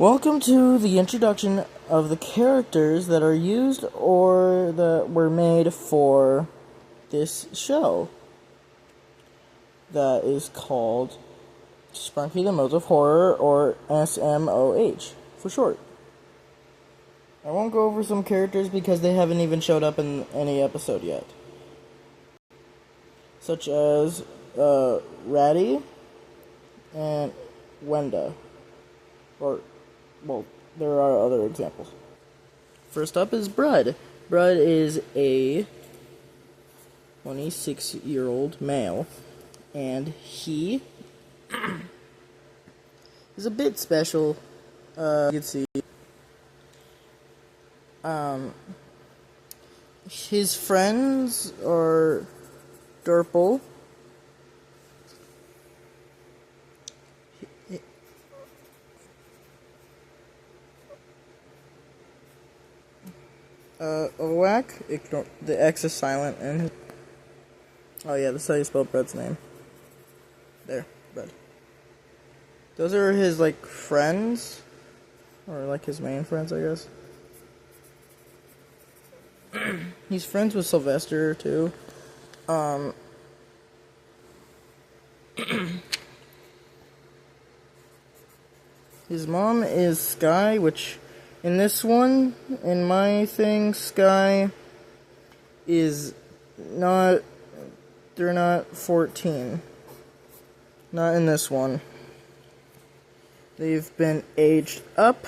Welcome to the introduction of the characters that are used or that were made for this show. That is called Sprunki the Modes of Horror, or SMOH for short. I won't go over some characters because they haven't even showed up in any episode yet. Such as Ratty and Wenda. Well, there are other examples. First up is Brud. Brud is a 26-year-old male, and he is a bit special. You can see his friends are Durple, Owak, ignore, the X is silent, and oh yeah, that's how you spell Bread's name. There, Bread. Those are his, friends, or, his main friends, I guess. He's friends with Sylvester, too. His mom is Sky, which in this one, in my thing, Sky is not, they're not 14. Not in this one. They've been aged up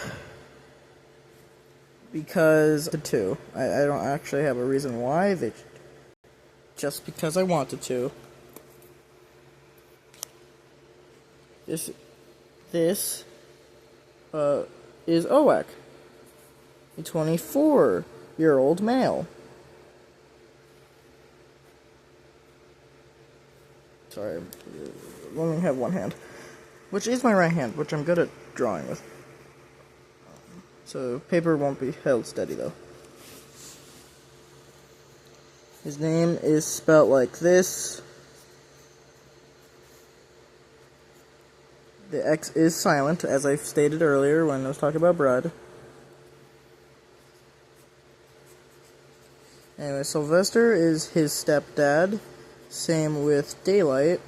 because the two. I don't actually have a reason why, just because I wanted to. This is Owak, a 24-year-old male. Sorry, I only have one hand, which is my right hand, which I'm good at drawing with. So paper won't be held steady though. His name is spelt like this. The X is silent, as I stated earlier when I was talking about Brud. Anyway, Sylvester is his stepdad. Same with Daylight,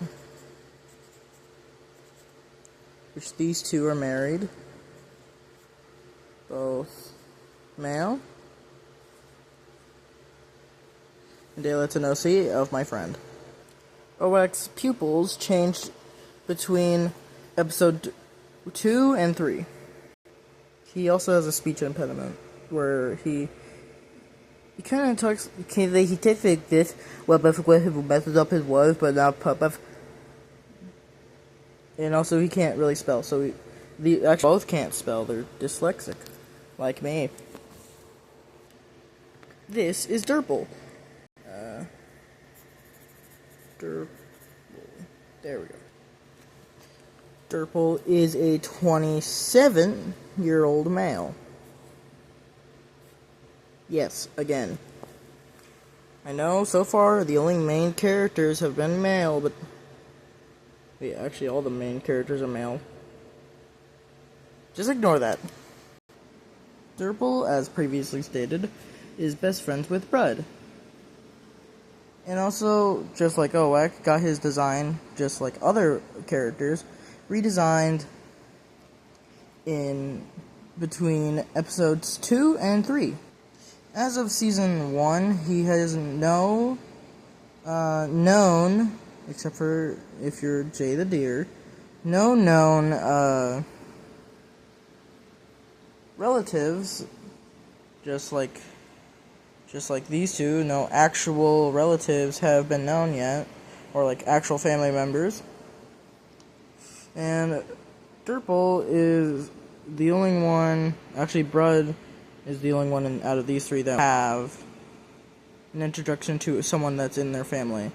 which these two are married. Both male. And Daylight's an OC of my friend. Owak's pupils changed between episode 2 and 3. He also has a speech impediment where he kind of talks. He takes like this. Well, basically, he messes up his words, but not pop. And also, he can't really spell. So actually both can't spell. They're dyslexic, like me. This is Durple. Durple. There we go. Durple is a 27-year-old male. Yes, again. I know so far the only main characters have been male, but wait, actually all the main characters are male. Just ignore that. Durple, as previously stated, is best friends with Brud. And also, just like Owak, got his design, just like other characters, redesigned in between episodes 2 and 3. As of season 1, he has no known, except for if you're Jay the Deer, no known relatives, just like these two. No actual relatives have been known yet, or actual family members. And Durple is the only one, actually Brud is the only one out of these three that have an introduction to someone that's in their family,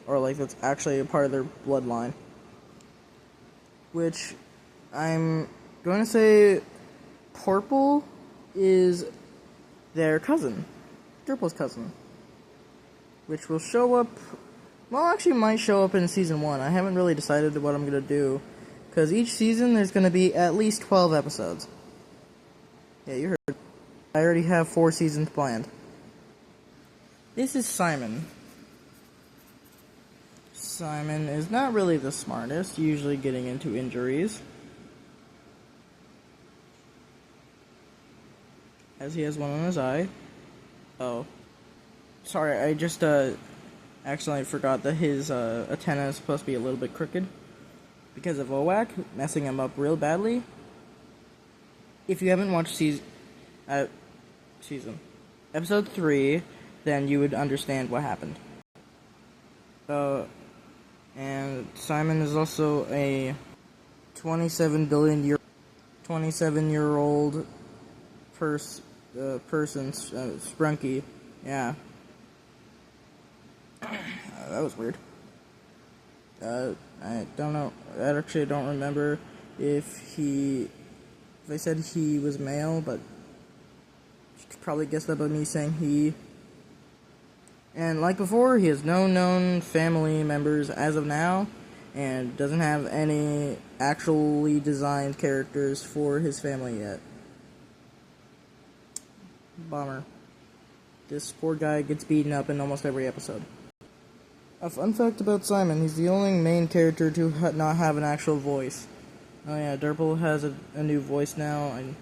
or that's actually a part of their bloodline. Which I'm going to say Purple is their cousin, Durple's cousin, which will show up, actually might show up in season 1. I haven't really decided what I'm going to do, because each season there's going to be at least 12 episodes. Yeah, you heard. I already have 4 seasons planned. This is Simon. Simon is not really the smartest, usually getting into injuries, as he has one on his eye. Oh. Sorry, I just accidentally forgot that his antenna is supposed to be a little bit crooked because of OWAC messing him up real badly. If you haven't watched episode 3, then you would understand what happened. And Simon is also a 27-year-old person, sprunki. Yeah. That was weird. I don't know. I actually don't remember if I said he was male, but you could probably guess that by me saying he. And like before, he has no known family members as of now, and doesn't have any actually designed characters for his family yet. Bummer. This poor guy gets beaten up in almost every episode. A fun fact about Simon, he's the only main character to not have an actual voice. Oh yeah, Durple has a new voice now, and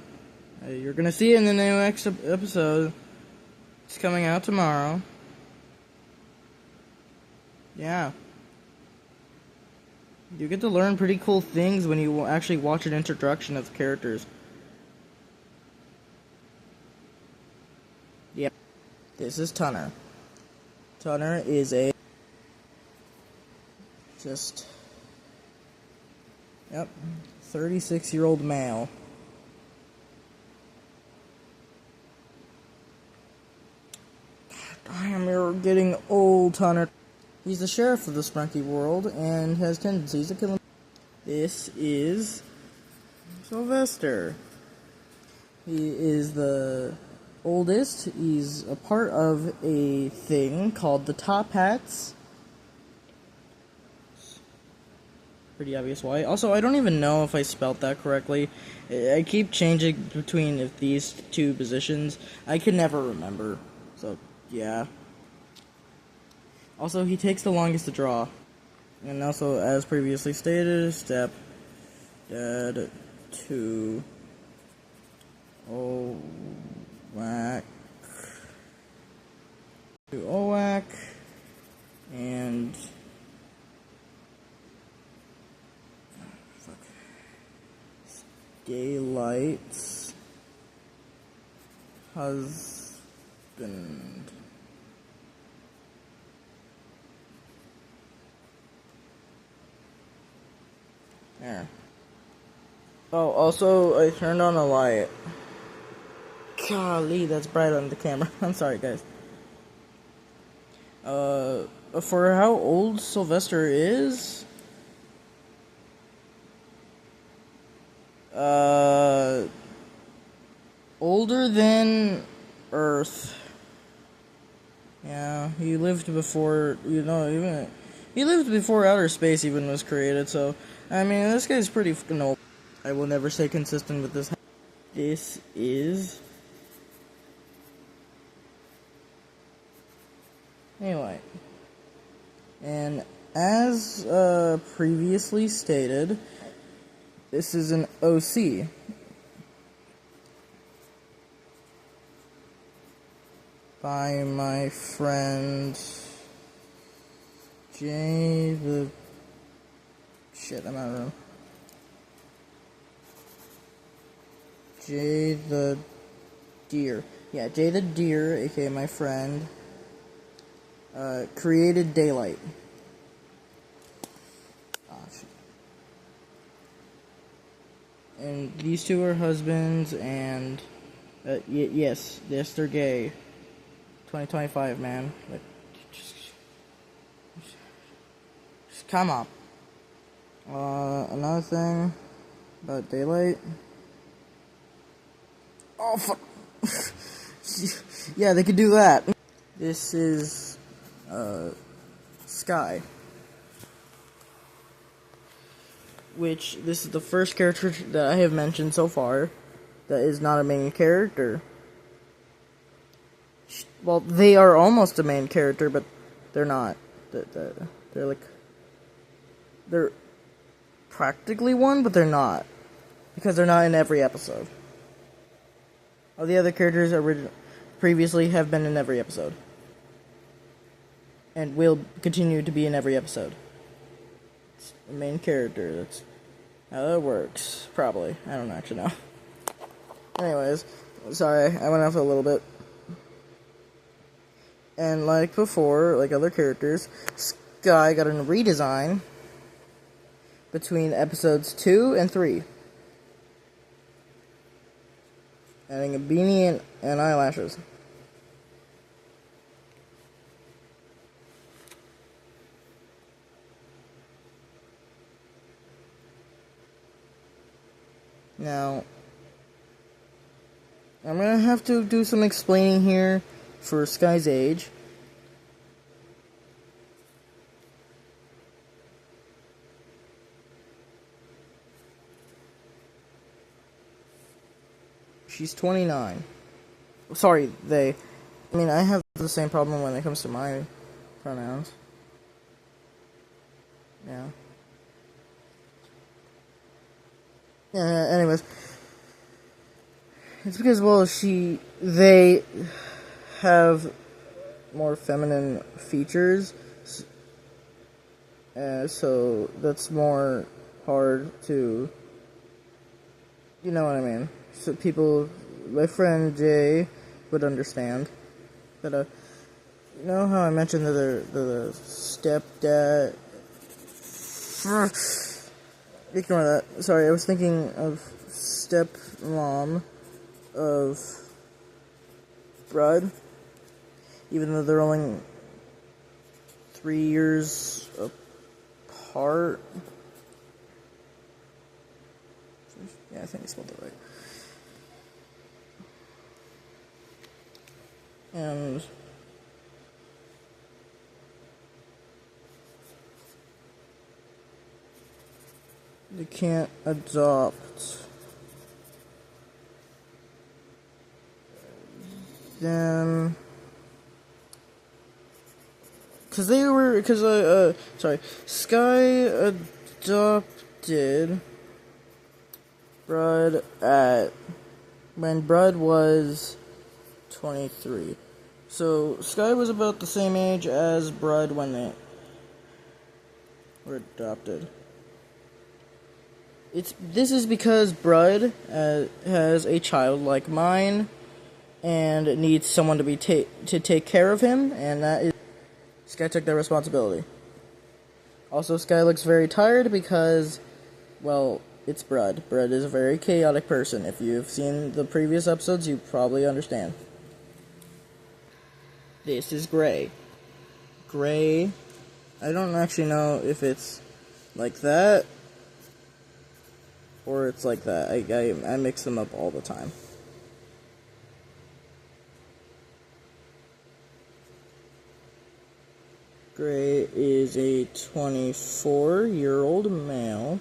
you're gonna see it in the new episode. It's coming out tomorrow. Yeah. You get to learn pretty cool things when you actually watch an introduction of the characters. Yep. This is Tunner. Tunner is a... Yep. 36-year-old male. Damn, you're getting old, Tunner. He's the sheriff of the Sprunky world and has tendencies to kill him. This is Sylvester. He is the oldest. He's a part of a thing called the Top Hats. Pretty obvious why. Also, I don't even know if I spelt that correctly. I keep changing between these two positions. I can never remember. So, yeah. Also, he takes the longest to draw. And also, as previously stated, step dad to OWAC and Daylight's husband. There. Oh, also, I turned on a light. Golly, that's bright on the camera. I'm sorry, guys. For how old Sylvester is? Older than Earth. Yeah, he lived before, he lived before outer space even was created, so, I mean, this guy's pretty fucking old. I will never stay consistent with this. This is... Anyway. And as, previously stated, this is an OC. By my friend Jay the... Shit, I'm out of room. Jay the Deer. Yeah, Jay the Deer, aka my friend, created Daylight. Oh, shit. And these two are husbands, and yes, they're gay. 2025, man. But just come on. Another thing about Daylight. Oh, fuck. Yeah, they could do that. This is, Sky. Which, this is the first character that I have mentioned so far. that is not a main character. Well, they are almost a main character, but they're not. They're like... They're practically one, but they're not. Because they're not in every episode. All the other characters previously have been in every episode. And will continue to be in every episode. It's the main character. That's how that works. Probably. I don't actually know. Anyways, sorry, I went off a little bit. And like before, like other characters, Sky got a redesign between episodes 2 and 3. Adding a beanie and eyelashes. Now, I'm gonna have to do some explaining here for Sky's age. She's 29. Sorry, they. I mean, I have the same problem when it comes to my pronouns. Yeah. Yeah, anyways. It's because, well, they have more feminine features. So that's more hard to, you know what I mean. So people, my friend Jay would understand. But, you know how I mentioned that the stepdad... Ignore that. Sorry, I was thinking of stepmom of Bride. Even though they're only 3 years apart. Yeah, I think I spelled it right. And they can't adopt them sorry, Sky adopted Brad when Brad was 23. So Sky was about the same age as Brad when they were adopted. This is because Brad has a child like mine and needs someone to take care of him, and that is Sky took that responsibility. Also, Sky looks very tired because, well, it's Brad. Brad is a very chaotic person. If you've seen the previous episodes, you probably understand. This is Gray. Gray, I don't actually know if it's like that or it's like that. I mix them up all the time. Gray is a 24-year-old male.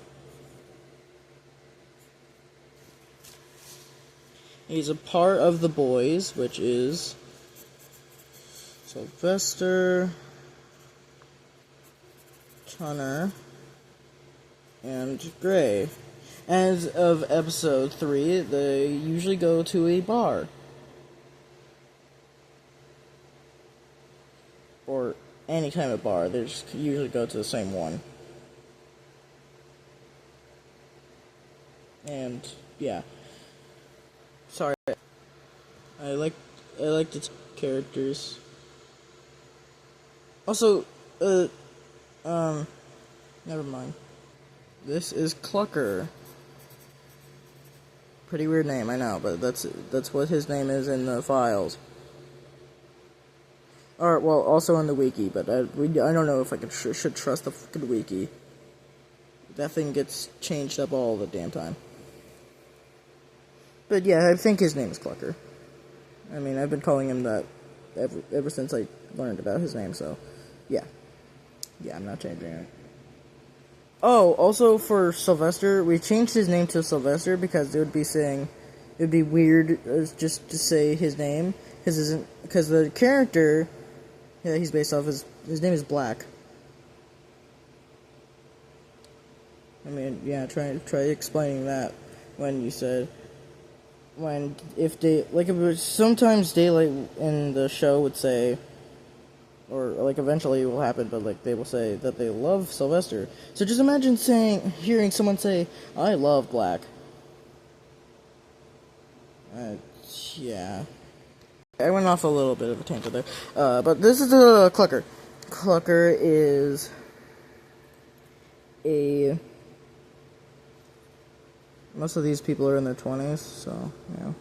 He's a part of the boys, which is Sylvester, Connor, and Gray. As of episode 3, they usually go to a bar. Or any kind of bar. They just usually go to the same one. And, yeah. Sorry. I liked its characters. Also, never mind. This is Clucker. Pretty weird name, I know, but that's what his name is in the files. Or, well, also in the wiki, but I don't know if I should trust the fucking wiki. That thing gets changed up all the damn time. But yeah, I think his name is Clucker. I mean, I've been calling him that ever since I learned about his name, so yeah. Yeah, I'm not changing it. Oh, also for Sylvester, we changed his name to Sylvester because they would be saying it'd be weird just to say his name, because the character he's based off his name is Black. I mean, yeah, try explaining that when you said sometimes Daylight in the show would say, or like eventually it will happen, but like they will say that they love Sylvester. So just imagine hearing someone say, "I love Black." Yeah. I went off a little bit of a tangent there. But this is Clucker. Clucker is most of these people are in their 20s, so, yeah.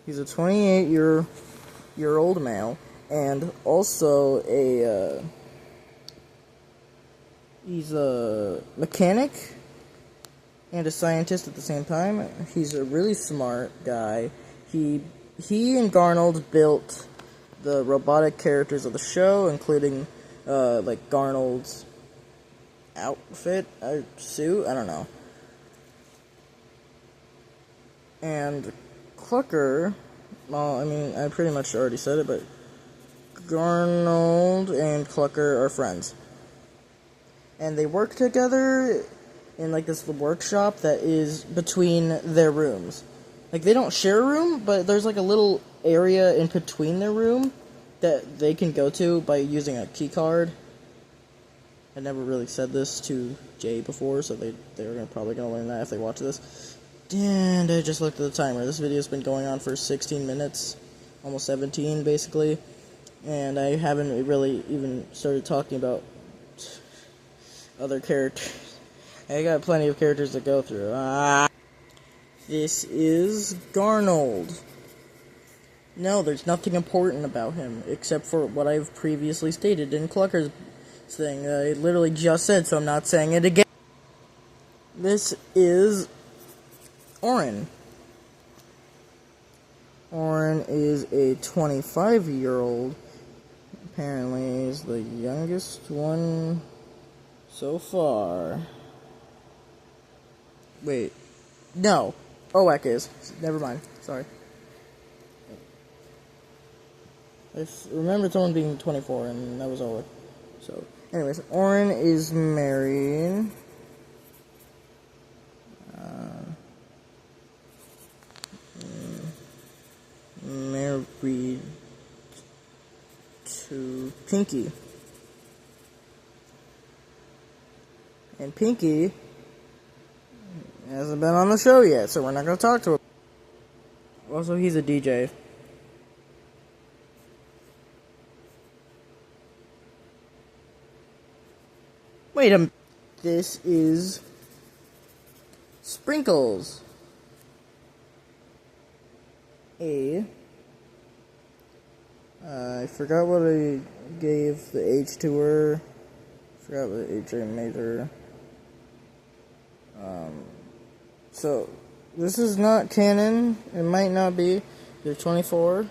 He's a 28-year-old male, and also he's a mechanic and a scientist at the same time. He's a really smart guy. He and Garnold built the robotic characters of the show, including like Garnold's outfit, suit, I don't know. And Clucker, well, I mean, I pretty much already said it, but Garnold and Clucker are friends. And they work together in like this workshop that is between their rooms. Like, they don't share a room, but there's like a little area in between their room that they can go to by using a key card. I never really said this to Jay before, so they're probably gonna learn that if they watch this. And I just looked at the timer. This video's been going on for 16 minutes, almost 17 basically, and I haven't really even started talking about other characters. I got plenty of characters to go through. This is Garnold. No, there's nothing important about him, except for what I've previously stated in Clucker's thing. I literally just said, so I'm not saying it again. This is Orin. Orin is a 25-year-old. Apparently, he's the youngest one so far. Wait. No. Owek is. Never mind. Sorry. I remember someone being 24, and that was Owek. So, anyways, Orin is married. Married to Pinky. And Pinky hasn't been on the show yet, so we're not going to talk to him. Also, he's a DJ. Wait a minute. This is Sprinkles. I forgot what I gave the age to her. Forgot what age I made her. So, this is not canon. It might not be. They're 24.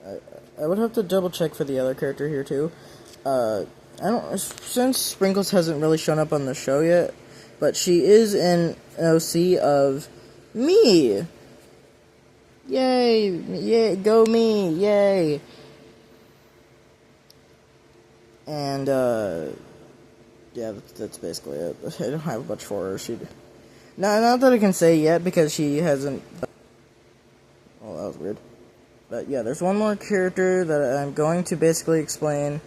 I would have to double check for the other character here too. Since Sprinkles hasn't really shown up on the show yet, but she is an OC of me. Yay! Yay! Go me! Yay! And yeah, that's basically it. I don't have much for her. Not that I can say yet because she hasn't. Well, that was weird. But yeah, there's one more character that I'm going to basically explain,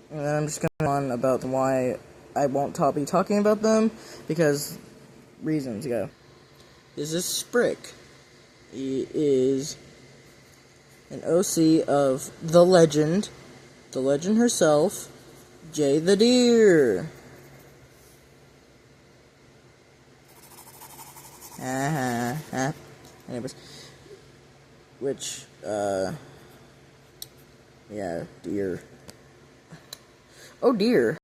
and then I'm just going to go on about why I won't be talking about them, because reasons. Yeah, this is Sprick. He is an OC of the legend herself, Jay the Deer. Anyways, which, yeah, deer. Oh dear.